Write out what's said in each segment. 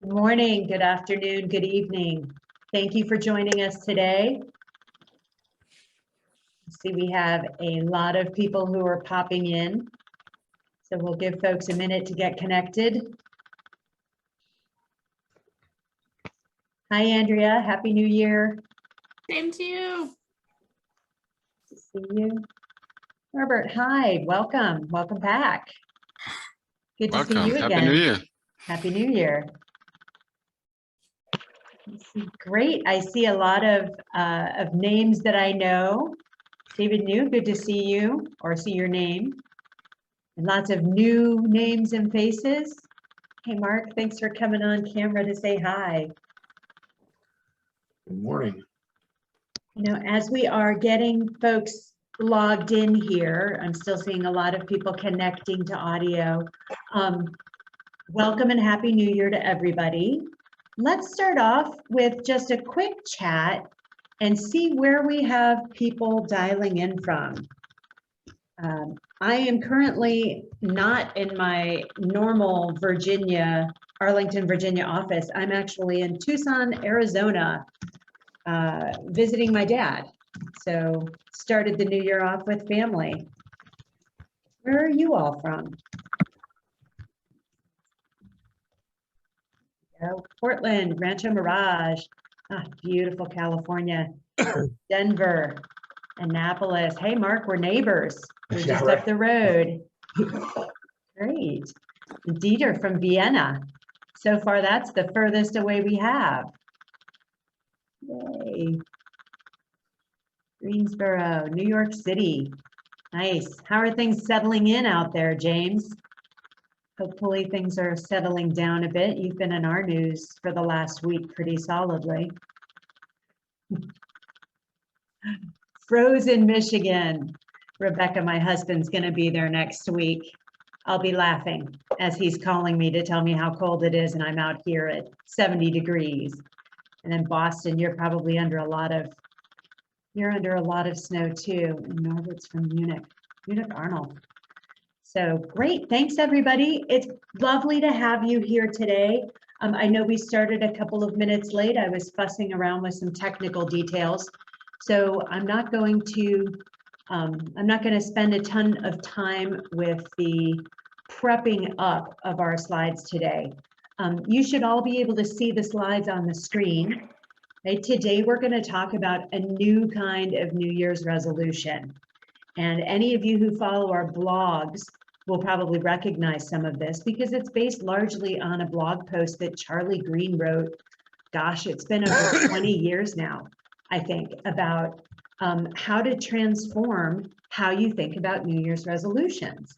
Good morning, good afternoon, good evening. Thank you for joining us today. See, we have a lot of people who are popping in, so we'll give folks a minute to get connected. Hi, Andrea. Happy New Year. Same to you. Good to see you. Robert, hi. Welcome. Welcome back. Good to see you again. Happy New Year. Happy New Year. Great. I see a lot of names that I know. David New, good to see you, or see your name. And lots of new names and faces. Hey, Mark, thanks for coming on camera to say hi. Good morning. You know, as we are getting folks logged in here, I'm still seeing a lot of people connecting to audio. Welcome and Happy New Year to everybody. Let's start off with just a quick chat and see where we have people dialing in from. I am currently not in my normal Arlington, Virginia office. I'm actually in Tucson, Arizona, visiting my dad. So started the new year off with family. Where are you all from? Portland, Rancho Mirage, beautiful California, Denver, Annapolis. Hey, Mark, we're neighbors. We're just up the road. Great. Dieter from Vienna. So far, that's the furthest away we have. Yay. Greensboro, New York City. Nice. How are things settling in out there, James? Hopefully things are settling down a bit. You've been in our news for the last week pretty solidly. Frozen Michigan. Rebecca, my husband's going to be there next week. I'll be laughing as he's calling me to tell me how cold it is, and I'm out here at 70 degrees. And in Boston, you're probably under a lot of snow too. And Norbert's from Munich Arnold. So great, thanks everybody. It's lovely to have you here today. I know we started a couple of minutes late. I was fussing around with some technical details. So I'm not going to spend a ton of time with the prepping up of our slides today. You should all be able to see the slides on the screen. Okay, today we're going to talk about a new kind of New Year's resolution. And any of you who follow our blogs will probably recognize some of this because it's based largely on a blog post that Charlie Green wrote. Gosh, it's been over 20 years now, I think, about how to transform how you think about New Year's resolutions.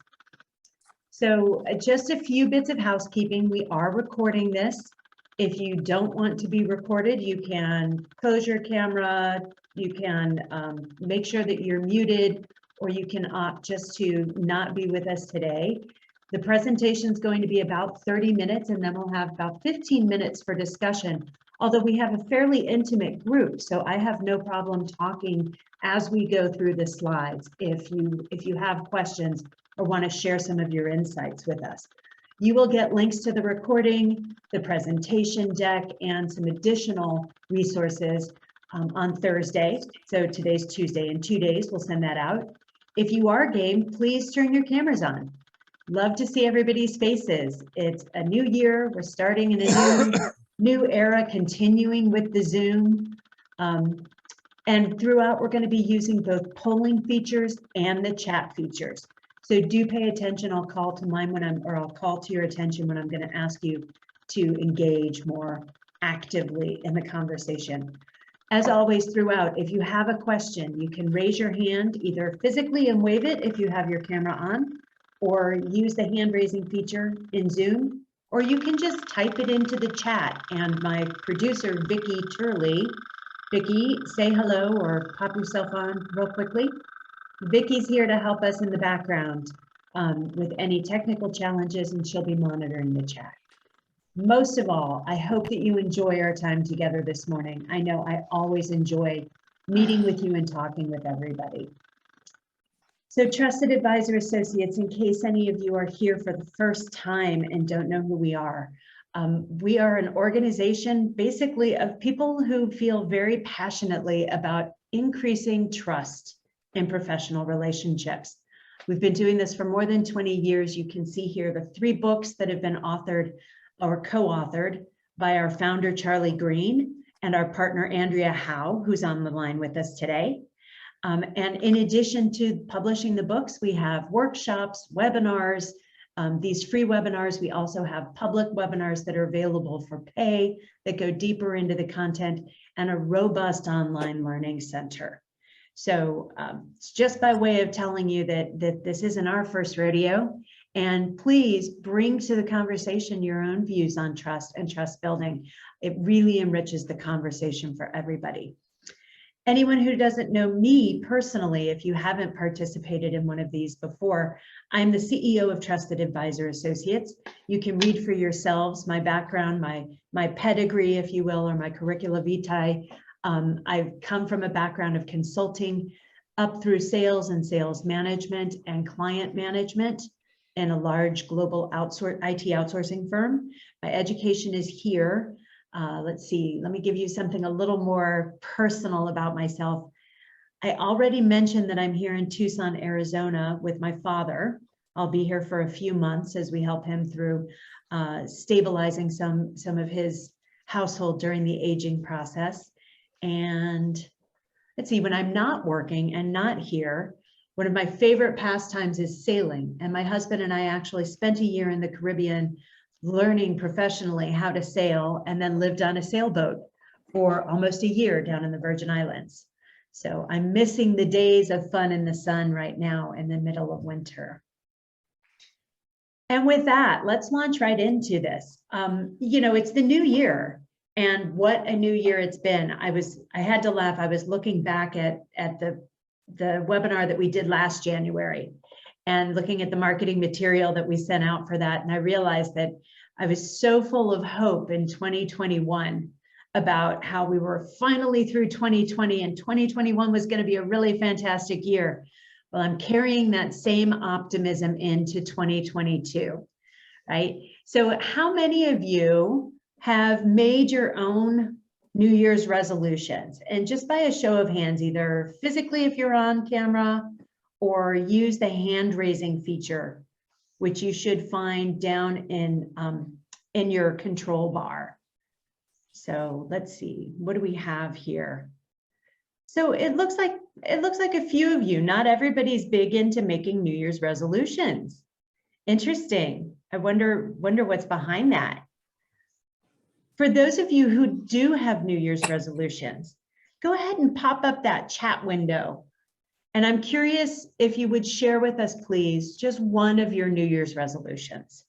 So just a few bits of housekeeping. We are recording this. If you don't want to be recorded, you can close your camera, you can make sure that you're muted, or you can opt just to not be with us today. The presentation is going to be about 30 minutes, and then we'll have about 15 minutes for discussion. Although we have a fairly intimate group, so I have no problem talking as we go through the slides if you have questions or want to share some of your insights with us. You will get links to the recording, the presentation deck, and some additional resources on Thursday. So today's Tuesday. In 2 days, we'll send that out. If you are game, please turn your cameras on. Love to see everybody's faces. It's a new year. We're starting in a new era, continuing with the Zoom. And throughout, we're going to be using both polling features and the chat features. So do pay attention. I'll call to your attention when I'm going to ask you to engage more actively in the conversation. As always throughout, if you have a question, you can raise your hand either physically and wave it if you have your camera on, or use the hand raising feature in Zoom, or you can just type it into the chat. And my producer, Vicki Turley, Vicki, say hello or pop yourself on real quickly. Vicki's here to help us in the background with any technical challenges, and she'll be monitoring the chat. Most of all, I hope that you enjoy our time together this morning. I know I always enjoy meeting with you and talking with everybody. So Trusted Advisor Associates, in case any of you are here for the first time and don't know who we are, We are an organization basically of people who feel very passionately about increasing trust in professional relationships. We've been doing this for more than 20 years. You can see here the 3 books that have been authored or co-authored by our founder, Charlie Green, and our partner, Andrea Howe, who's on the line with us today. And in addition to publishing the books, we have workshops, webinars. These free webinars, we also have public webinars that are available for pay that go deeper into the content, and a robust online learning center. So it's just by way of telling you that this isn't our first rodeo, and please bring to the conversation your own views on trust and trust building. It really enriches the conversation for everybody. Anyone who doesn't know me personally, if you haven't participated in one of these before, I'm the CEO of Trusted Advisor Associates. You can read for yourselves my background, my pedigree, if you will, or my curricula vitae. I've come from a background of consulting up through sales and sales management and client management in a large global IT outsourcing firm. My education is here. Let's see, let me give you something a little more personal about myself. I already mentioned that I'm here in Tucson, Arizona with my father. I'll be here for a few months as we help him through stabilizing some of his household during the aging process. And let's see, when I'm not working and not here, one of my favorite pastimes is sailing. And my husband and I actually spent a year in the Caribbean learning professionally how to sail, and then lived on a sailboat for almost a year down in the Virgin Islands. So I'm missing the days of fun in the sun right now in the middle of winter. And with that, let's launch right into this. You know, it's the new year, and what a new year it's been. I had to laugh. I was looking back at the webinar that we did last January, and looking at the marketing material that we sent out for that. And I realized that I was so full of hope in 2021 about how we were finally through 2020 and 2021 was going to be a really fantastic year. Well, I'm carrying that same optimism into 2022, right? So how many of you have made your own New Year's resolutions? And just by a show of hands, either physically if you're on camera, or use the hand raising feature, which you should find down in your control bar. So let's see, what do we have here? So it looks like a few of you. Not everybody's big into making New Year's resolutions. Interesting. I wonder what's behind that. For those of you who do have New Year's resolutions, go ahead and pop up that chat window. And I'm curious if you would share with us, please, just one of your New Year's resolutions.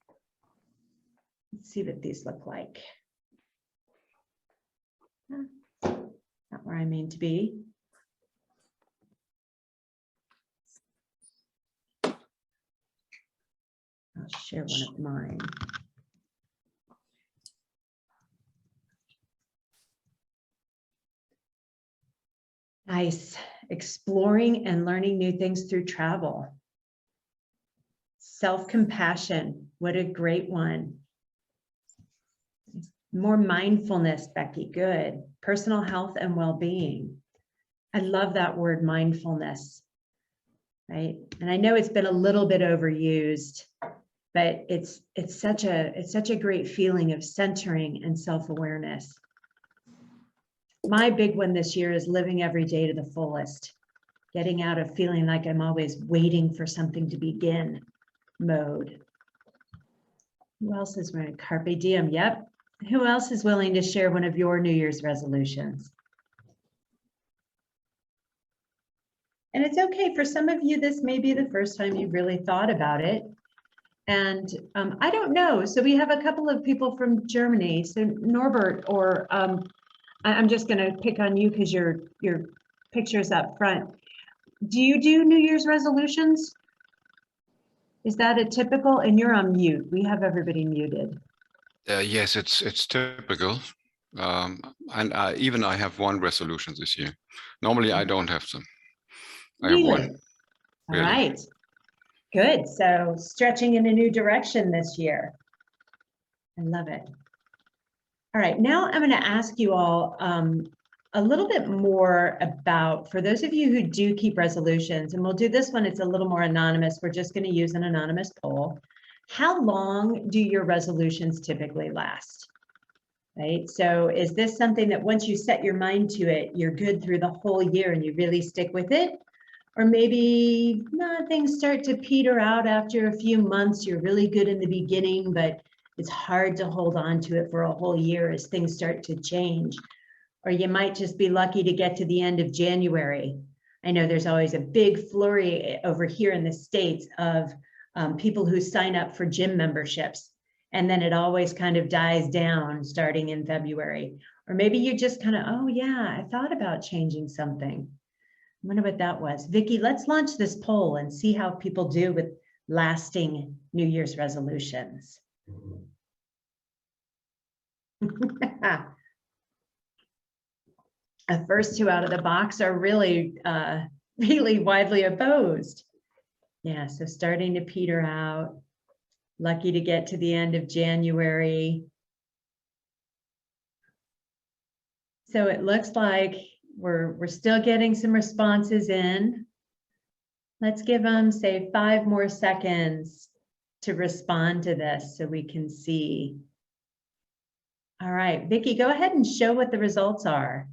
Let's see what these look like. Not where I mean to be. I'll share one of mine. Nice. Exploring and learning new things through travel. Self-compassion. What a great one. More mindfulness, Becky. Good. Personal health and well-being. I love that word, mindfulness. Right? And I know it's been a little bit overused, but it's such a great feeling of centering and self-awareness. My big one this year is living every day to the fullest, getting out of feeling like I'm always waiting for something to begin mode. Who else is running Carpe Diem? Yep. Who else is willing to share one of your New Year's resolutions? And it's okay, for some of you, this may be the first time you've really thought about it. And I don't know. So we have a couple of people from Germany. So Norbert, or I'm just going to pick on you because your picture's up front. Do you do New Year's resolutions? Is that a typical? And you're on mute. We have everybody muted. Yes, it's typical. And even I have one resolution this year. Normally, I don't have them. Really? I have one. All right. Good. So stretching in a new direction this year. I love it. All right, now I'm going to ask you all a little bit more about, for those of you who do keep resolutions, and we'll do this one, it's a little more anonymous. We're just going to use an anonymous poll. How long do your resolutions typically last? Right? So is this something that once you set your mind to it, you're good through the whole year and you really stick with it? Or maybe things start to peter out after a few months. You're really good in the beginning, but it's hard to hold on to it for a whole year as things start to change. Or you might just be lucky to get to the end of January. I know there's always a big flurry over here in the States of people who sign up for gym memberships. And then it always kind of dies down starting in February. Or maybe you just kind of, oh yeah, I thought about changing something. I wonder what that was. Vicki, let's launch this poll and see how people do with lasting New Year's resolutions. The first two out of the box are really, really widely opposed. Yeah, so starting to peter out, lucky to get to the end of January. So it looks like we're still getting some responses in. Let's give them, say, 5 more seconds to respond to this so we can see. All right, Vicki, go ahead and show what the results are.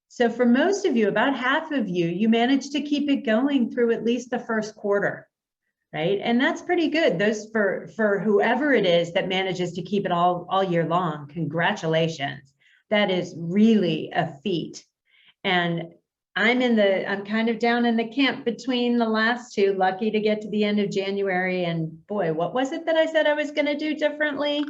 So for most of you, about half of you, you managed to keep it going through at least the first quarter, right? And that's pretty good. Those for whoever it is that manages to keep it all year long, congratulations. That is really a feat. And I'm kind of down in the camp between the last two, lucky to get to the end of January. And boy, what was it that I said I was going to do differently?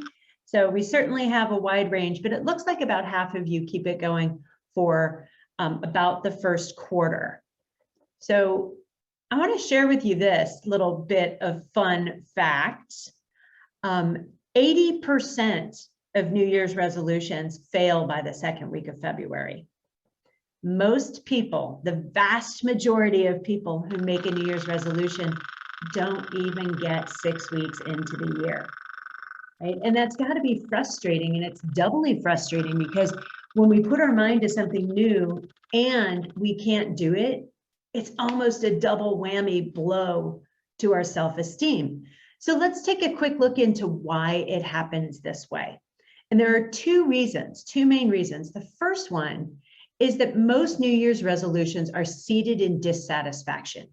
So we certainly have a wide range, but it looks like about half of you keep it going for about the first quarter. So I want to share with you this little bit of fun facts. 80% of New Year's resolutions fail by the second week of February. Most people, the vast majority of people who make a New Year's resolution don't even get 6 weeks into the year, right? And that's got to be frustrating, and it's doubly frustrating because when we put our mind to something new and we can't do it, it's almost a double whammy blow to our self-esteem. So let's take a quick look into why it happens this way. And there are two main reasons. The first one is that most New Year's resolutions are seated in dissatisfaction,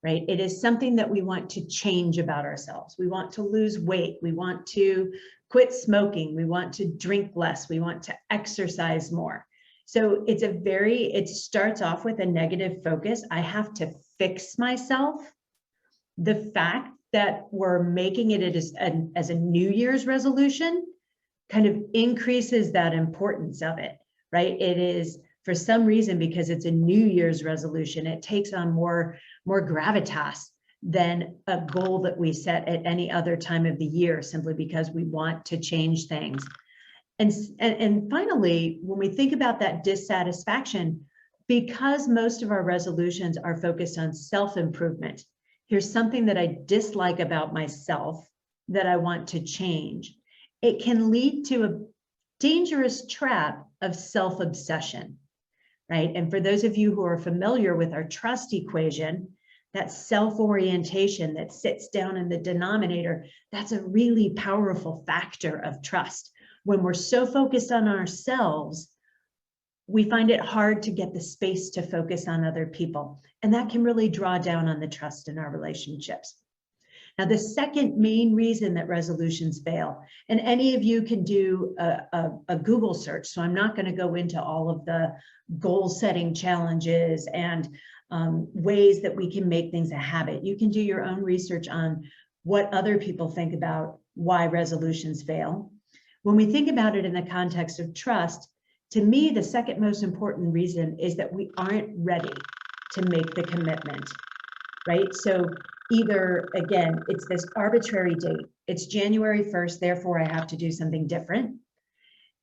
right? It is something that we want to change about ourselves. We want to lose weight. We want to quit smoking. We want to drink less. We want to exercise more. So it starts off with a negative focus. I have to fix myself. The fact that we're making it as a New Year's resolution kind of increases that importance of it, right? It is, for some reason, because it's a New Year's resolution, it takes on more gravitas than a goal that we set at any other time of the year, simply because we want to change things. And finally, when we think about that dissatisfaction, because most of our resolutions are focused on self-improvement, here's something that I dislike about myself that I want to change. It can lead to a dangerous trap of self-obsession, right? And for those of you who are familiar with our trust equation, that self-orientation that sits down in the denominator, that's a really powerful factor of trust. When we're so focused on ourselves, we find it hard to get the space to focus on other people. And that can really draw down on the trust in our relationships. Now, the second main reason that resolutions fail, and any of you can do a Google search, so I'm not going to go into all of the goal-setting challenges and ways that we can make things a habit. You can do your own research on what other people think about why resolutions fail. When we think about it in the context of trust, to me, the second most important reason is that we aren't ready to make the commitment, right? So either, again, it's this arbitrary date. It's January 1st, therefore I have to do something different.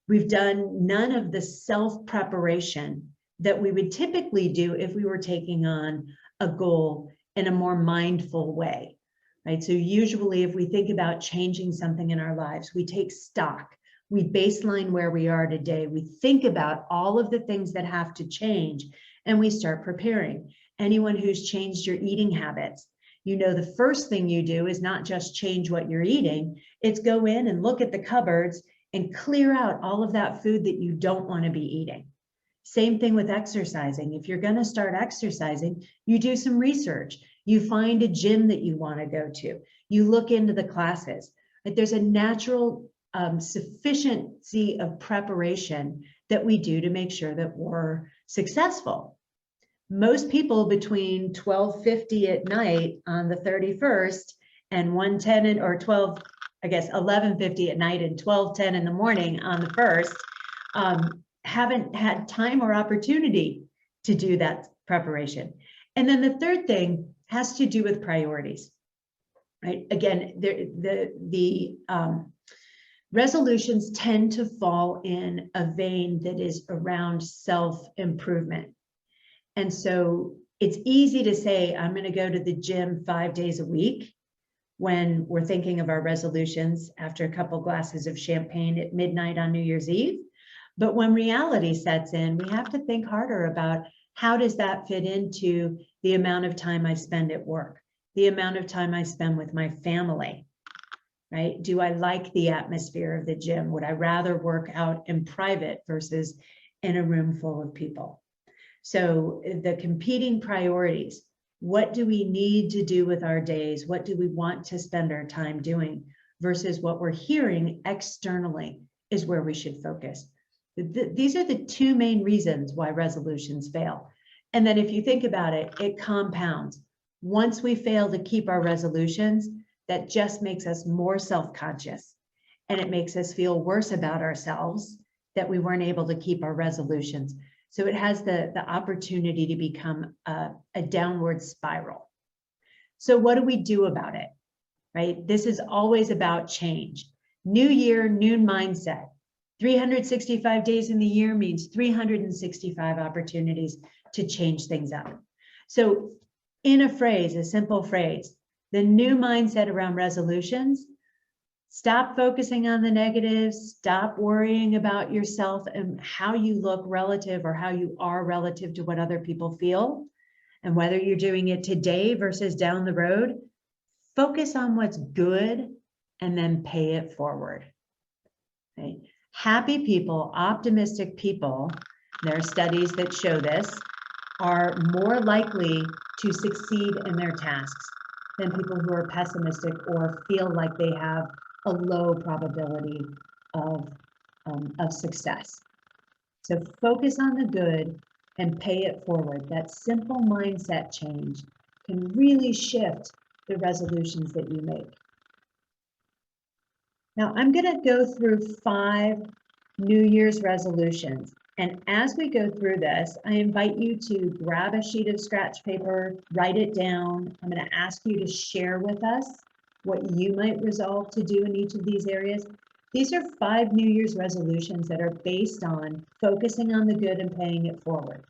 We've done none of the self-preparation that we would typically do if we were taking on a goal in a more mindful way, right? So usually if we think about changing something in our lives, we take stock. We baseline where we are today. We think about all of the things that have to change, and we start preparing. Anyone who's changed your eating habits, you know, the first thing you do is not just change what you're eating, it's go in and look at the cupboards and clear out all of that food that you don't want to be eating. Same thing with exercising. If you're going to start exercising, you do some research. You find a gym that you want to go to. You look into the classes. There's a natural sufficiency of preparation that we do to make sure that we're successful. Most people between 12:50 at night on the 31st and 1:10 or 12, I guess 11:50 at night and 12:10 in the morning on the 1st haven't had time or opportunity to do that preparation. And then the third thing has to do with priorities, right? Again, the resolutions tend to fall in a vein that is around self-improvement. And so it's easy to say, I'm going to go to the gym 5 days a week when we're thinking of our resolutions after a couple glasses of champagne at midnight on New Year's Eve. But when reality sets in, we have to think harder about how does that fit into the amount of time I spend at work, the amount of time I spend with my family, right? Do I like the atmosphere of the gym? Would I rather work out in private versus in a room full of people? So the competing priorities, what do we need to do with our days? What do we want to spend our time doing versus what we're hearing externally is where we should focus. These are the two main reasons why resolutions fail. And then if you think about it, it compounds. Once we fail to keep our resolutions, that just makes us more self-conscious, and it makes us feel worse about ourselves that we weren't able to keep our resolutions. So it has the opportunity to become a downward spiral. So what do we do about it, right? This is always about change. New year, new mindset. 365 days in the year means 365 opportunities to change things up. So in a phrase, a simple phrase, the new mindset around resolutions, stop focusing on the negatives, stop worrying about yourself and how you look relative or how you are relative to what other people feel. And whether you're doing it today versus down the road, focus on what's good and then pay it forward. Right? Happy people, optimistic people, there are studies that show this, are more likely to succeed in their tasks than people who are pessimistic or feel like they have a low probability of success. So focus on the good and pay it forward. That simple mindset change can really shift the resolutions that you make. Now, I'm going to go through 5 New Year's resolutions. And as we go through this, I invite you to grab a sheet of scratch paper, write it down. I'm going to ask you to share with us what you might resolve to do in each of these areas. These are 5 New Year's resolutions that are based on focusing on the good and paying it forward.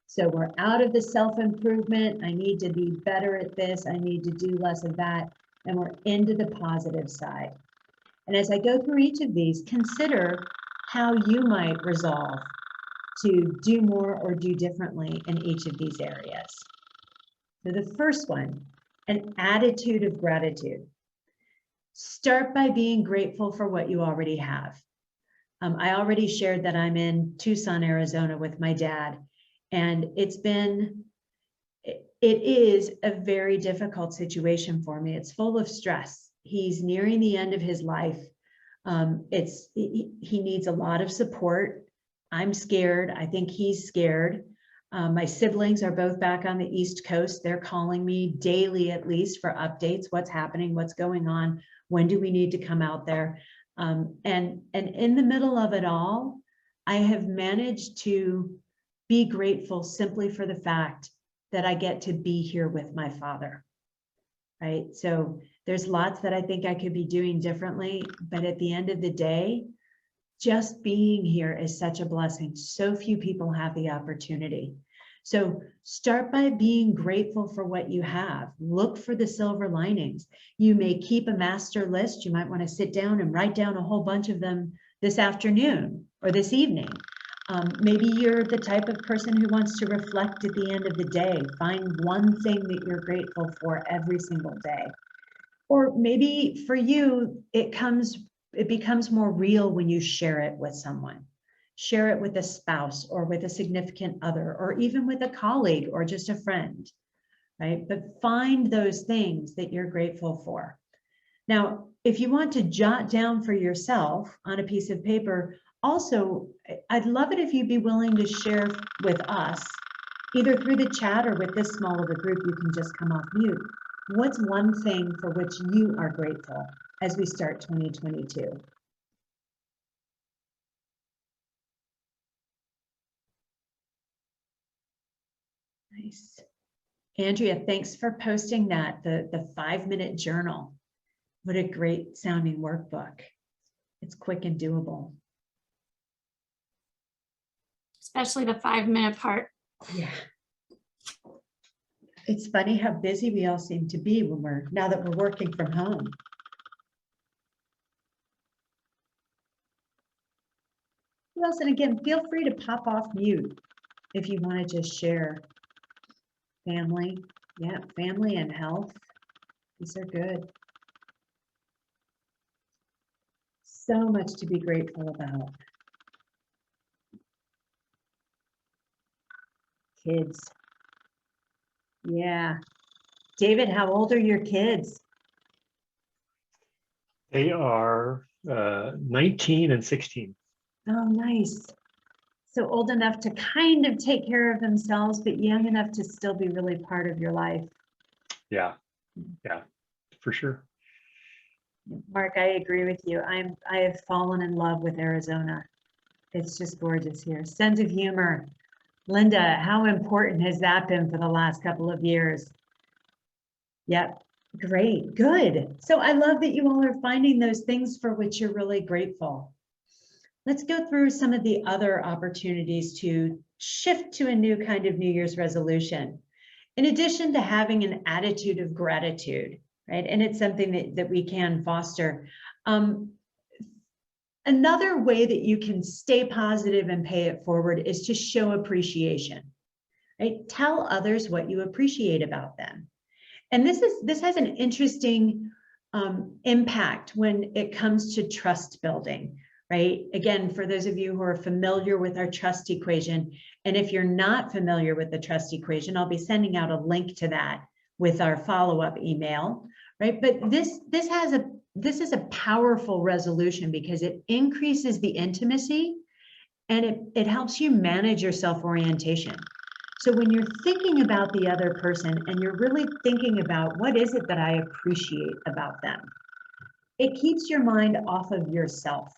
So we're out of the self-improvement. I need to be better at this. I need to do less of that. And we're into the positive side. And as I go through each of these, consider how you might resolve to do more or do differently in each of these areas. So the first one, an attitude of gratitude. Start by being grateful for what you already have. I already shared that I'm in Tucson, Arizona with my dad, and it is a very difficult situation for me. It's full of stress. He's nearing the end of his life. He needs a lot of support. I'm scared. I think he's scared. My siblings are both back on the East Coast. They're calling me daily, at least, for updates. What's happening? What's going on? When do we need to come out there? And in the middle of it all, I have managed to be grateful simply for the fact that I get to be here with my father, right? So there's lots that I think I could be doing differently, but at the end of the day, just being here is such a blessing. So few people have the opportunity. So start by being grateful for what you have. Look for the silver linings. You may keep a master list. You might want to sit down and write down a whole bunch of them this afternoon or this evening. Maybe you're the type of person who wants to reflect at the end of the day. Find one thing that you're grateful for every single day. Or maybe for you, it becomes more real when you share it with someone. Share it with a spouse or with a significant other, or even with a colleague or just a friend, right? But find those things that you're grateful for. Now, if you want to jot down for yourself on a piece of paper, also, I'd love it if you'd be willing to share with us, either through the chat or with this small of a group, you can just come off mute. What's one thing for which you are grateful as we start 2022? Nice. Andrea, thanks for posting that, the 5-minute journal. What a great sounding workbook. It's quick and doable. Especially the 5-minute part. Yeah. It's funny how busy we all seem to be now that we're working from home. Who else? And again, feel free to pop off mute if you want to just share. Family, yeah, family and health. These are good. So much to be grateful about. Kids. Yeah. David, how old are your kids? They are 19 and 16. Oh, nice. So old enough to kind of take care of themselves, but young enough to still be really part of your life. Yeah, for sure. Mark, I agree with you. I have fallen in love with Arizona. It's just gorgeous here. Sense of humor. Linda, how important has that been for the last couple of years? Yep, great, good. So I love that you all are finding those things for which you're really grateful. Let's go through some of the other opportunities to shift to a new kind of New Year's resolution. In addition to having an attitude of gratitude, right? And it's something that we can foster. Another way that you can stay positive and pay it forward is to show appreciation, right? Tell others what you appreciate about them. And this has an interesting impact when it comes to trust building, right? Again, for those of you who are familiar with our trust equation, and if you're not familiar with the trust equation, I'll be sending out a link to that with our follow-up email, right? But this is a powerful resolution because it increases the intimacy and it helps you manage your self-orientation. So when you're thinking about the other person and you're really thinking about what is it that I appreciate about them, it keeps your mind off of yourself.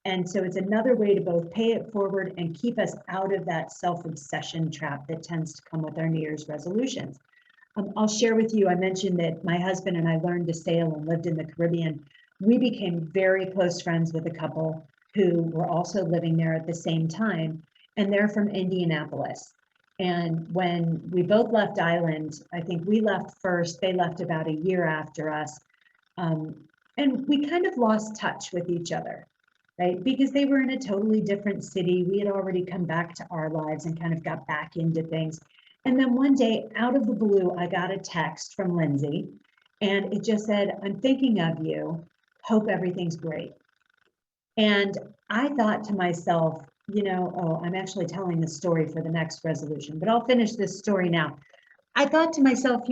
And so it's another way to both pay it forward and keep us out of that self-obsession trap that tends to come with our New Year's resolutions. I'll share with you, I mentioned that my husband and I learned to sail and lived in the Caribbean. We became very close friends with a couple who were also living there at the same time, and they're from Indianapolis. And when we both left island, I think we left first, they left about a year after us, and we kind of lost touch with each other, right? Because they were in a totally different city. We had already come back to our lives and kind of got back into things. And then one day, out of the blue, I got a text from Lindsay, and it just said, "I'm thinking of you. Hope everything's great." And I thought to myself, I'm actually telling the story for the next resolution, but I'll finish this story now. I thought to myself,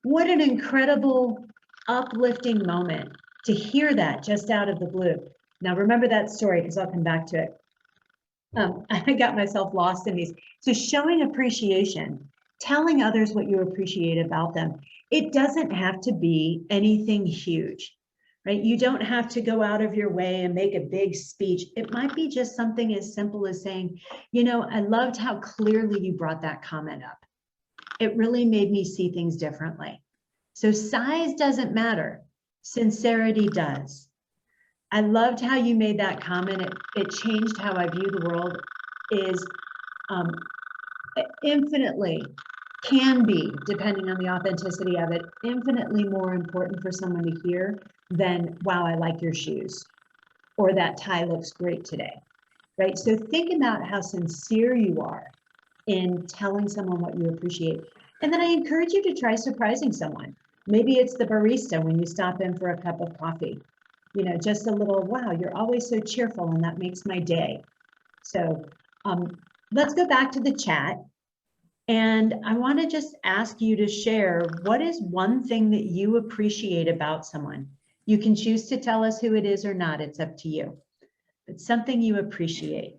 what an incredible, uplifting moment to hear that just out of the blue. Now, remember that story because I'll come back to it. I got myself lost in these. So showing appreciation, telling others what you appreciate about them, it doesn't have to be anything huge, right? You don't have to go out of your way and make a big speech. It might be just something as simple as saying, I loved how clearly you brought that comment up. It really made me see things differently. So size doesn't matter. Sincerity does. I loved how you made that comment. It changed how I view the world is infinitely, can be, depending on the authenticity of it, infinitely more important for someone to hear than, wow, I like your shoes. or that tie looks great today, right? So think about how sincere you are in telling someone what you appreciate. And then I encourage you to try surprising someone. Maybe it's the barista when you stop in for a cup of coffee. You know, just a little, wow, you're always so cheerful and that makes my day. So let's go back to the chat. And I want to just ask you to share, what is one thing that you appreciate about someone? You can choose to tell us who it is or not, it's up to you. But something you appreciate.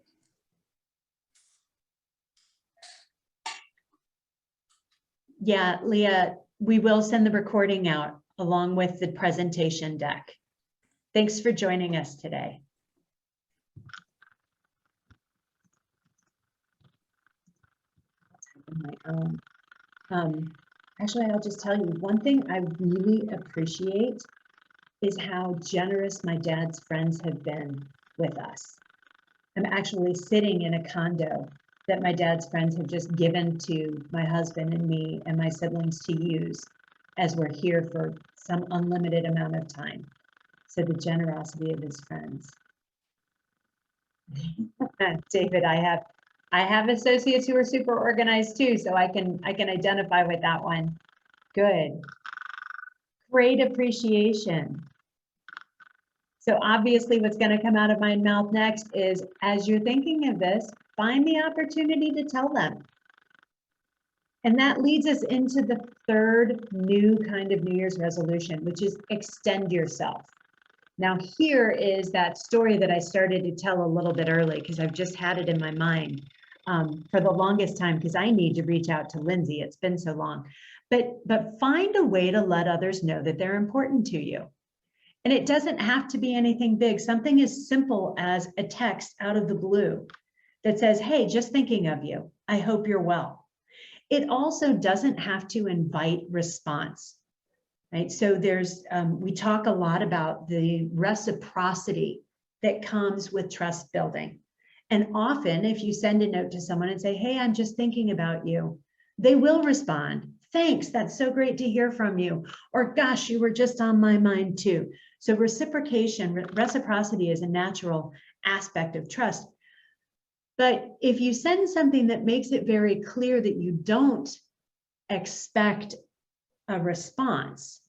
Yeah, Leah, we will send the recording out along with the presentation deck. Thanks for joining us today. My own. Actually, I'll just tell you, one thing I really appreciate is how generous my dad's friends have been with us. I'm actually sitting in a condo that my dad's friends have just given to my husband and me and my siblings to use as we're here for some unlimited amount of time. So the generosity of his friends. David, I have associates who are super organized too, so I can identify with that one. Good. Great appreciation. So obviously what's going to come out of my mouth next is, as you're thinking of this, find the opportunity to tell them. And that leads us into the third new kind of New Year's resolution, which is extend yourself. Now here is that story that I started to tell a little bit early because I've just had it in my mind for the longest time because I need to reach out to Lindsay. It's been so long. But find a way to let others know that they're important to you. And it doesn't have to be anything big. Something as simple as a text out of the blue that says, hey, just thinking of you. I hope you're well. It also doesn't have to invite response, right? So there's, we talk a lot about the reciprocity that comes with trust building. And often if you send a note to someone and say, hey, I'm just thinking about you, they will respond. Thanks, that's so great to hear from you. Or gosh, you were just on my mind too. So reciprocity is a natural aspect of trust. But if you send something that makes it very clear that you don't expect a response,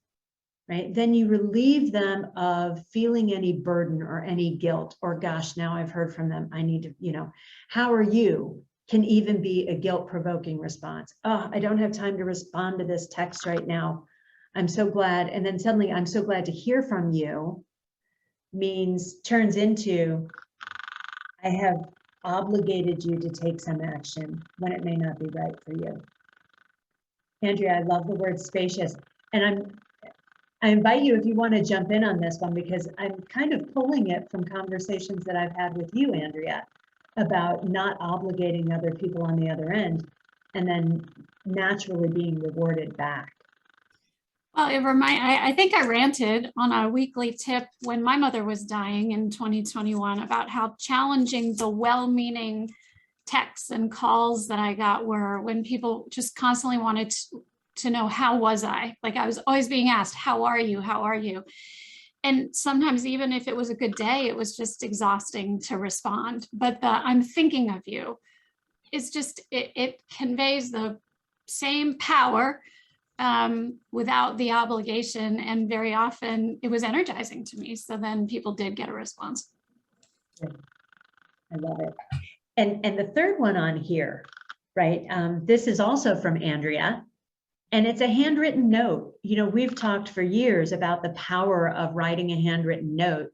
right, then you relieve them of feeling any burden or any guilt, or gosh, now I've heard from them, I need to, you know, how are you? Can even be a guilt-provoking response. Oh, I don't have time to respond to this text right now. I'm so glad. And then suddenly, I'm so glad to hear from you turns into, I have obligated you to take some action when it may not be right for you. Andrea, I love the word spacious. And I invite you, if you want to jump in on this one, because I'm kind of pulling it from conversations that I've had with you, Andrea, about not obligating other people on the other end and then naturally being rewarded back. Well, I think I ranted on a weekly tip when my mother was dying in 2021 about how challenging the well-meaning texts and calls that I got were when people just constantly wanted to know, how was I? Like I was always being asked, how are you? How are you? And sometimes even if it was a good day, it was just exhausting to respond. But the I'm thinking of you is just, it conveys the same power without the obligation. And very often it was energizing to me. So then people did get a response. I love it. And the third one on here, right? This is also from Andrea. And it's a handwritten note. You know, we've talked for years about the power of writing a handwritten note.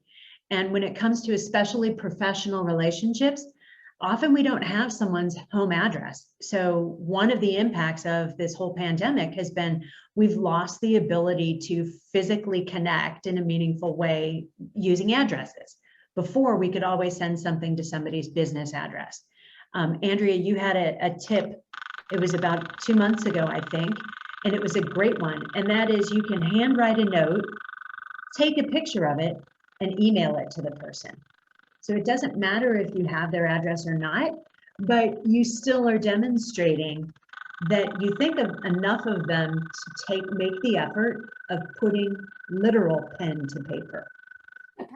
And when it comes to especially professional relationships, often we don't have someone's home address. So one of the impacts of this whole pandemic has been we've lost the ability to physically connect in a meaningful way using addresses. Before, we could always send something to somebody's business address. Andrea, you had a tip. It was about 2 months ago, I think. And it was a great one. And that is, you can handwrite a note, take a picture of it, and email it to the person. So it doesn't matter if you have their address or not, but you still are demonstrating that you think of enough of them to make the effort of putting literal pen to paper.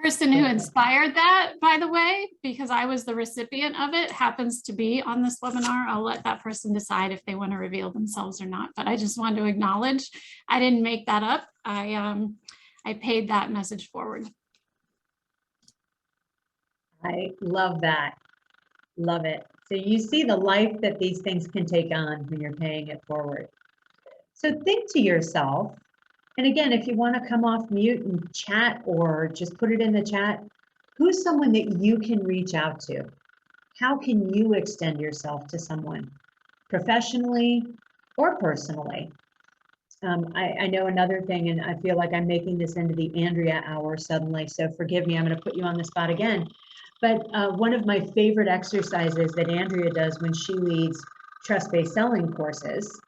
Person who inspired that, by the way, because I was the recipient of it, happens to be on this webinar. I'll let that person decide if they want to reveal themselves or not, but I just wanted to acknowledge I didn't make that up. I paid that message forward. I love that. Love it. So you see the life that these things can take on when you're paying it forward. So think to yourself, and again, if you want to come off mute and chat or just put it in the chat, who's someone that you can reach out to? How can you extend yourself to someone professionally or personally? I know another thing, and I feel like I'm making this into the Andrea hour suddenly, so forgive me, I'm going to put you on the spot again. But one of my favorite exercises that Andrea does when she leads trust-based selling courses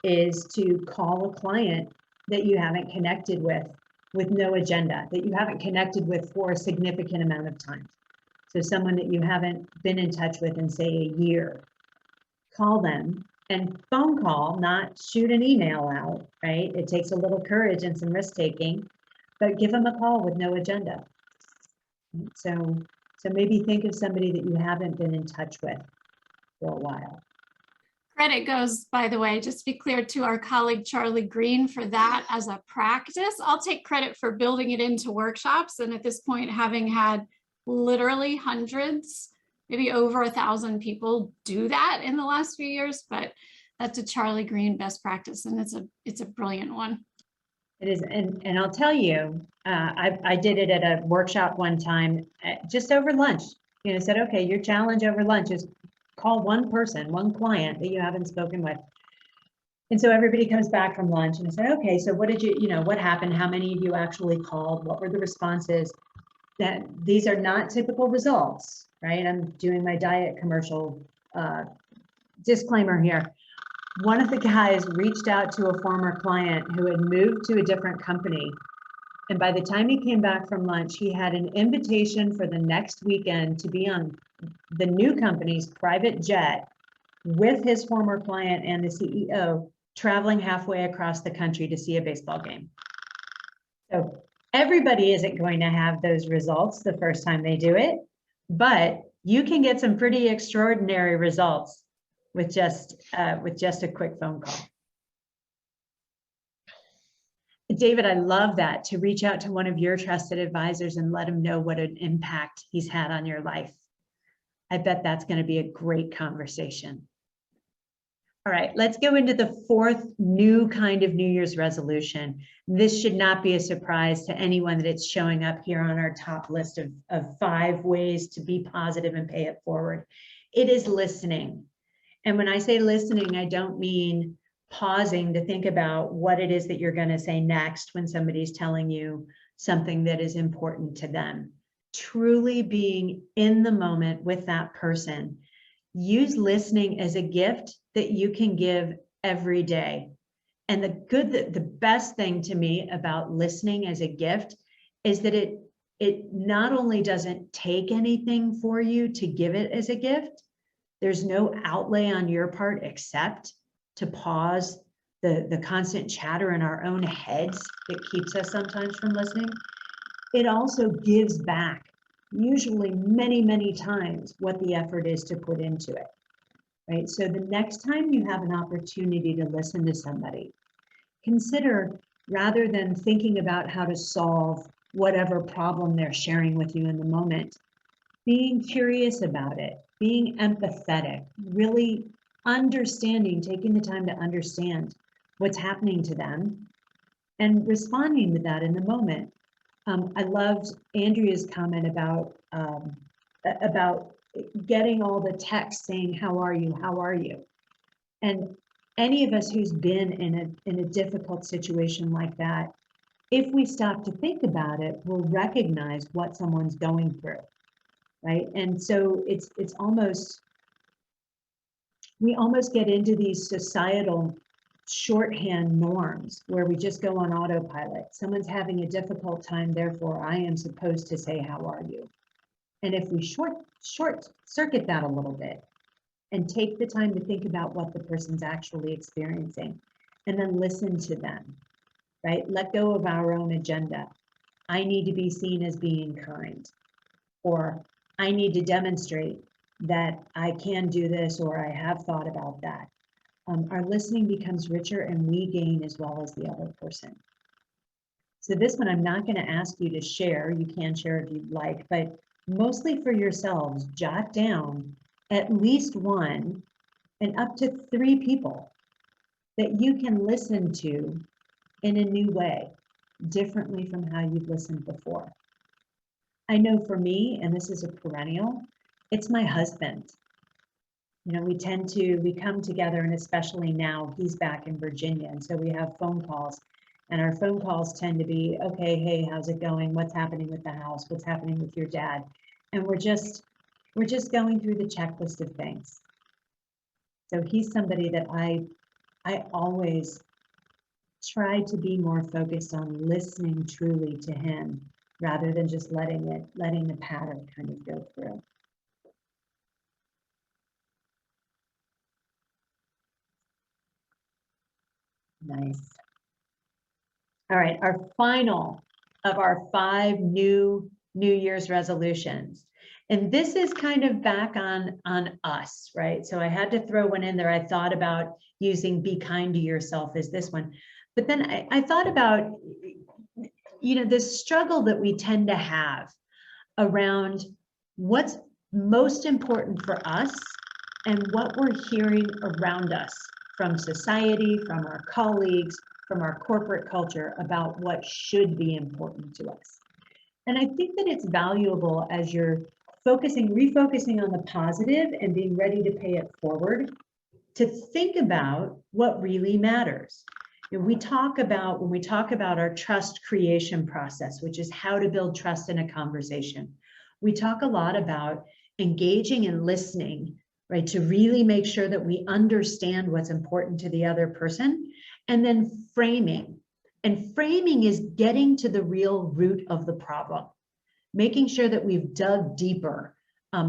is to call a client that you haven't connected with no agenda, that you haven't connected with for a significant amount of time. So someone that you haven't been in touch with in, say, a year. Call them and phone call, not shoot an email out, right? It takes a little courage and some risk taking, but give them a call with no agenda. So maybe think of somebody that you haven't been in touch with for a while. Credit goes, by the way, just to be clear, to our colleague Charlie Green for that as a practice. I'll take credit for building it into workshops. And at this point, having had literally hundreds, maybe over 1,000 people do that in the last few years, but that's a Charlie Green best practice. And it's a brilliant one. It is, and I'll tell you, I did it at a workshop one time, just over lunch. You know, said, okay, your challenge over lunch is call one person, one client that you haven't spoken with. And so everybody comes back from lunch and I said, okay, so what did what happened? How many of you actually called? What were the responses? That these are not typical results, right? I'm doing my diet commercial disclaimer here. One of the guys reached out to a former client who had moved to a different company. And by the time he came back from lunch, he had an invitation for the next weekend to be on the new company's private jet with his former client and the CEO, traveling halfway across the country to see a baseball game. So everybody isn't going to have those results the first time they do it, but you can get some pretty extraordinary results with just a quick phone call. David, I love that, to reach out to one of your trusted advisors and let him know what an impact he's had on your life. I bet that's going to be a great conversation. All right, let's go into the fourth new kind of New Year's resolution. This should not be a surprise to anyone that it's showing up here on our top list of 5 ways to be positive and pay it forward. It is listening. And when I say listening, I don't mean pausing to think about what it is that you're going to say next when somebody's telling you something that is important to them. Truly being in the moment with that person. Use listening as a gift that you can give every day. And the best thing to me about listening as a gift is that it not only doesn't take anything for you to give it as a gift, there's no outlay on your part except to pause the constant chatter in our own heads that keeps us sometimes from listening. It also gives back, usually many, many times, what the effort is to put into it, right? So the next time you have an opportunity to listen to somebody, consider, rather than thinking about how to solve whatever problem they're sharing with you in the moment, being curious about it, being empathetic, really understanding, taking the time to understand what's happening to them and responding to that in the moment. I loved Andrea's comment about getting all the texts saying, how are you? How are you? And any of us who's been in a difficult situation like that, if we stop to think about it, we'll recognize what someone's going through, right? And so it's almost, we almost get into these societal shorthand norms where we just go on autopilot. Someone's having a difficult time, therefore I am supposed to say, how are you? And if we short circuit that a little bit and take the time to think about what the person's actually experiencing and then listen to them, right? Let go of our own agenda I need to be seen as being kind, or I need to demonstrate that I can do this, or I have thought about that. Our listening becomes richer and we gain as well as the other person. So this one, I'm not going to ask you to share. You can share if you'd like, but mostly for yourselves, jot down at least one and up to 3 people that you can listen to in a new way, differently from how you've listened before. I know for me, and this is a perennial, it's my husband. You know, we come together, and especially now he's back in Virginia. And so we have phone calls, and our phone calls tend to be, okay, hey, how's it going? What's happening with the house? What's happening with your dad? And we're just going through the checklist of things. So he's somebody that I always try to be more focused on listening truly to him rather than just letting the pattern kind of go through. Nice. All right, our final of our 5 New Year's resolutions. And this is kind of back on us, right? So I had to throw one in there. I thought about using be kind to yourself as this one. But then I thought about, you know, this struggle that we tend to have around what's most important for us and what we're hearing around us from society, from our colleagues, from our corporate culture about what should be important to us. And I think that it's valuable as you're refocusing on the positive and being ready to pay it forward, to think about what really matters. You know, when we talk about our trust creation process, which is how to build trust in a conversation, we talk a lot about engaging and listening, right? To really make sure that we understand what's important to the other person, and then framing. And framing is getting to the real root of the problem, making sure that we've dug deeper.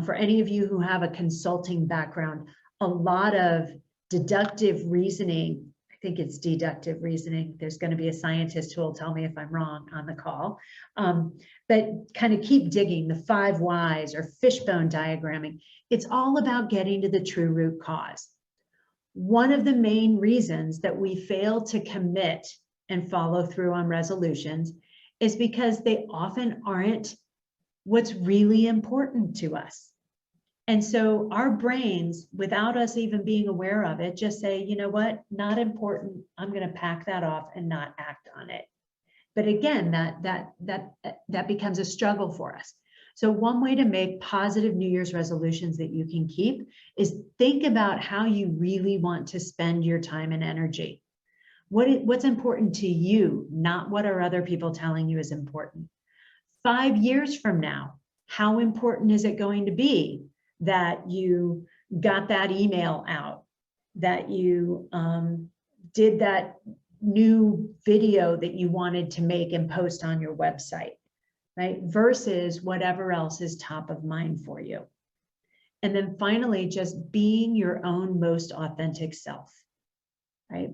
For any of you who have a consulting background, a lot of deductive reasoning, I think it's deductive reasoning. There's going to be a scientist who will tell me if I'm wrong on the call. But kind of keep digging, the 5 whys or fishbone diagramming. It's all about getting to the true root cause. One of the main reasons that we fail to commit and follow through on resolutions is because they often aren't what's really important to us. And so our brains, without us even being aware of it, just say, you know what, not important. I'm going to pack that off and not act on it. But again, that becomes a struggle for us. So one way to make positive New Year's resolutions that you can keep is think about how you really want to spend your time and energy. What's important to you, not what are other people telling you is important. 5 years from now, how important is it going to be that you got that email out, that you did that new video that you wanted to make and post on your website, right? Versus whatever else is top of mind for you. And then finally, just being your own most authentic self, right?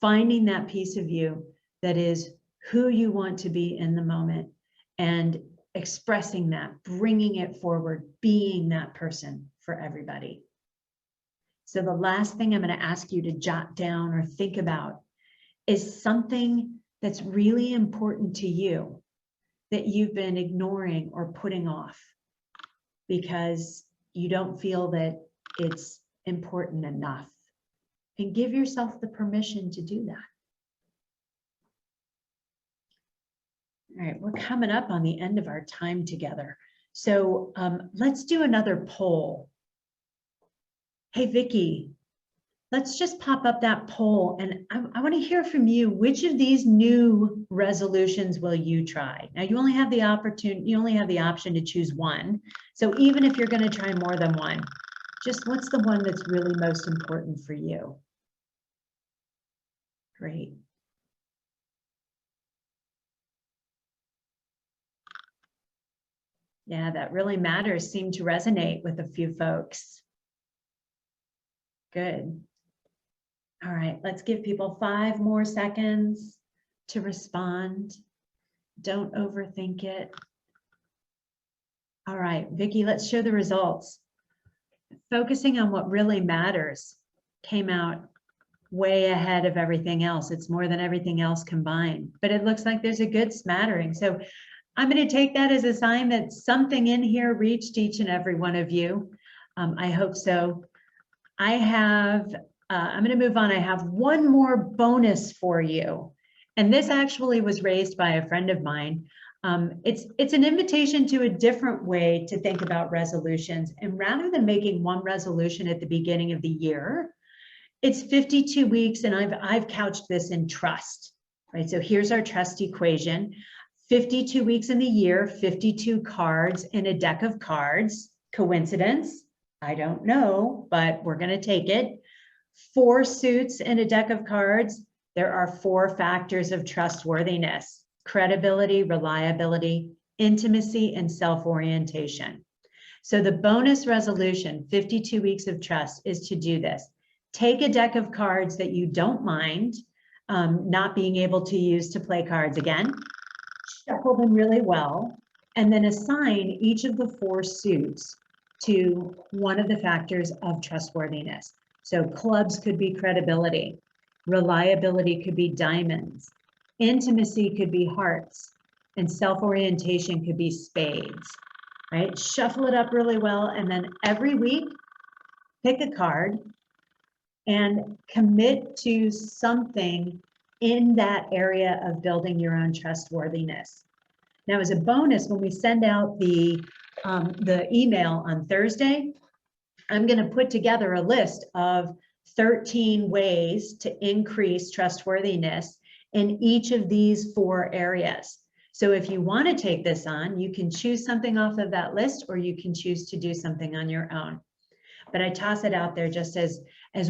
Finding that piece of you that is who you want to be in the moment and expressing that, bringing it forward, being that person for everybody. So the last thing I'm going to ask you to jot down or think about is something that's really important to you that you've been ignoring or putting off because you don't feel that it's important enough. And give yourself the permission to do that. All right, we're coming up on the end of our time together. So let's do another poll. Hey, Vicki, let's just pop up that poll. And I want to hear from you. Which of these new resolutions will you try? Now, you only have the option to choose one. So even if you're going to try more than one, just what's the one that's really most important for you? Great. Yeah, that really matters seemed to resonate with a few folks. Good. All right, let's give people 5 more seconds to respond. Don't overthink it. All right, Vicki, let's show the results. Focusing on what really matters came out way ahead of everything else. It's more than everything else combined, but it looks like there's a good smattering. So I'm going to take that as a sign that something in here reached each and every one of you. I hope so. I'm going to move on. I have one more bonus for you. And this actually was raised by a friend of mine. It's an invitation to a different way to think about resolutions. And rather than making one resolution at the beginning of the year, it's 52 weeks, and I've couched this in trust, right? So here's our trust equation. 52 weeks in the year, 52 cards in a deck of cards. Coincidence? I don't know, but we're going to take it. 4 suits in a deck of cards. There are 4 factors of trustworthiness: credibility, reliability, intimacy, and self-orientation. So the bonus resolution, 52 weeks of trust, is to do this. Take a deck of cards that you don't mind not being able to use to play cards again, shuffle them really well, and then assign each of the 4 suits to one of the factors of trustworthiness. So clubs could be credibility, reliability could be diamonds, intimacy could be hearts, and self-orientation could be spades, right? Shuffle it up really well, and then every week, pick a card and commit to something in that area of building your own trustworthiness. Now, as a bonus, when we send out the email on Thursday, I'm going to put together a list of 13 ways to increase trustworthiness in each of these 4 areas. So if you want to take this on, you can choose something off of that list, or you can choose to do something on your own. But I toss it out there just as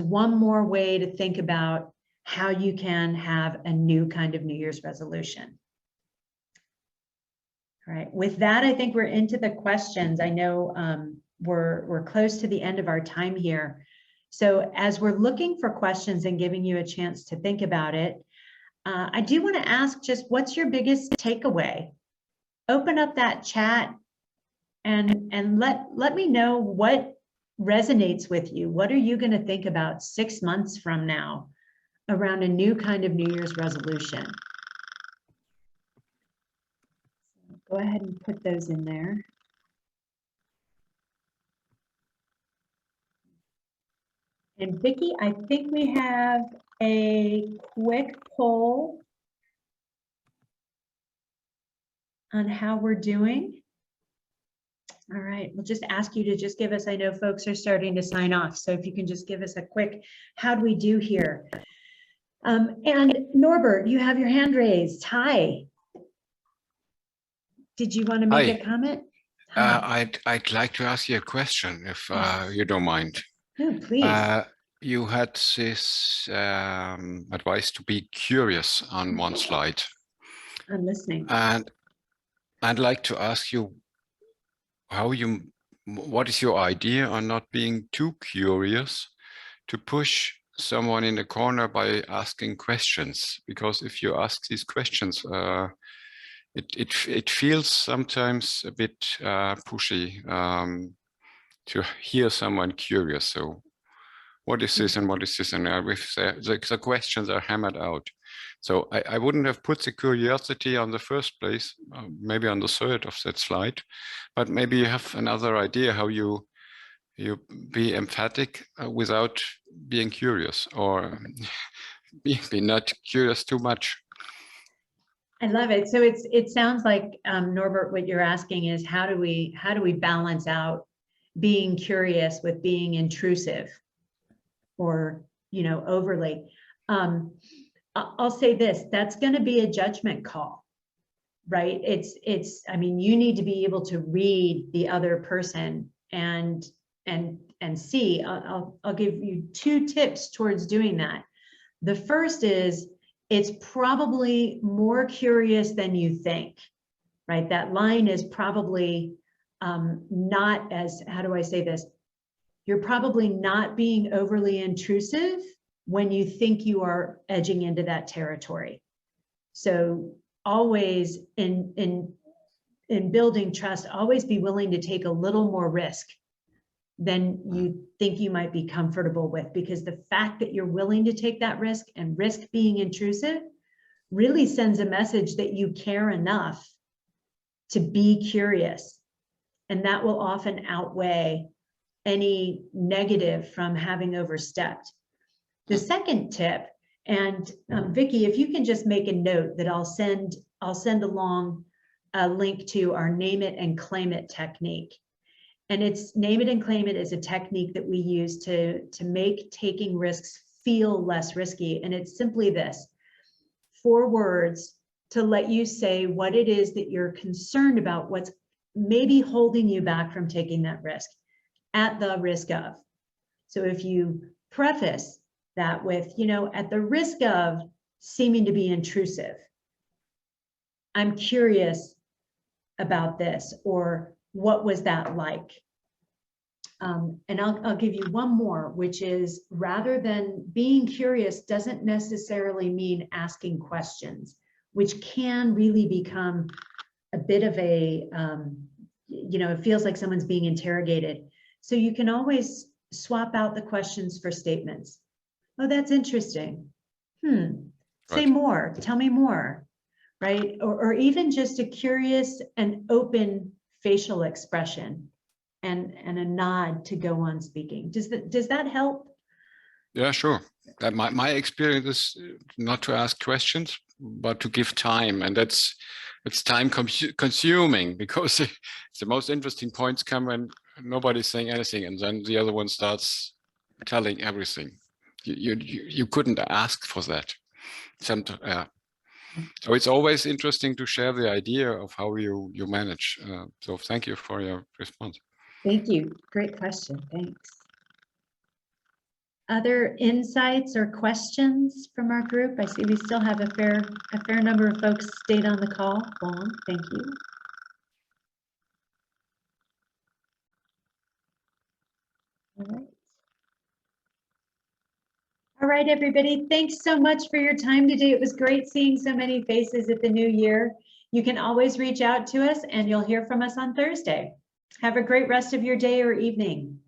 one more way to think about how you can have a new kind of New Year's resolution. All right, with that, I think we're into the questions. I know we're close to the end of our time here. So as we're looking for questions and giving you a chance to think about it, I do want to ask, just what's your biggest takeaway? Open up that chat and let me know what resonates with you. What are you going to think about 6 months from now around a new kind of New Year's resolution? Go ahead and put those in there. And Vicki, I think we have a quick poll on how we're doing. All right, we'll just ask you to just give us, I know folks are starting to sign off, so if you can just give us a quick, how do we do here? And Norbert, you have your hand raised. Hi. Did you want to make a comment? I'd like to ask you a question, if you don't mind. No, please. You had this advice to be curious on one slide. I'm listening. And I'd like to ask you what is your idea on not being too curious to push someone in the corner by asking questions? Because if you ask these questions, it feels sometimes a bit pushy to hear someone curious. So what is this and what is this? And if the questions are hammered out. So I wouldn't have put the curiosity on the first place, maybe on the third of that slide, but maybe you have another idea how you be emphatic without being curious, or be not curious too much. I love it. So it sounds like, Norbert, what you're asking is how do we balance out being curious with being intrusive or, overly. I'll say this, that's going to be a judgment call, right? I mean, you need to be able to read the other person and see. I'll give you 2 tips towards doing that. The first is, it's probably more curious than you think, right? That line is probably not as, how do I say this? You're probably not being overly intrusive when you think you are edging into that territory. So always in building trust, always be willing to take a little more risk than you think you might be comfortable with, because the fact that you're willing to take that risk, and risk being intrusive, really sends a message that you care enough to be curious. And that will often outweigh any negative from having overstepped. The second tip, and Vicki, if you can just make a note that I'll send along a link to our name it and claim it technique. And it's name it and claim it is a technique that we use to make taking risks feel less risky. And it's simply this: 4 words to let you say what it is that you're concerned about, what's maybe holding you back from taking that risk, at the risk of. So if you preface that with, at the risk of seeming to be intrusive, I'm curious about this, or what was that like? And I'll give you one more, which is, rather than being curious doesn't necessarily mean asking questions, which can really become a bit of a, it feels like someone's being interrogated. So you can always swap out the questions for statements. Oh, that's interesting. Say Right. more, tell me more, right? Or even just a curious and open facial expression and a nod to go on speaking. Does that help? Yeah, sure. That my experience is not to ask questions, but to give time, and it's time consuming, because the most interesting points come when nobody's saying anything, and then the other one starts telling everything. You couldn't ask for that. So it's always interesting to share the idea of how you manage. So thank you for your response. Thank you. Great question. Thanks. Other insights or questions from our group? I see we still have a fair number of folks stayed on the call. Long. Thank you. All right. All right, everybody. Thanks so much for your time today. It was great seeing so many faces at the new year. You can always reach out to us, and you'll hear from us on Thursday. Have a great rest of your day or evening.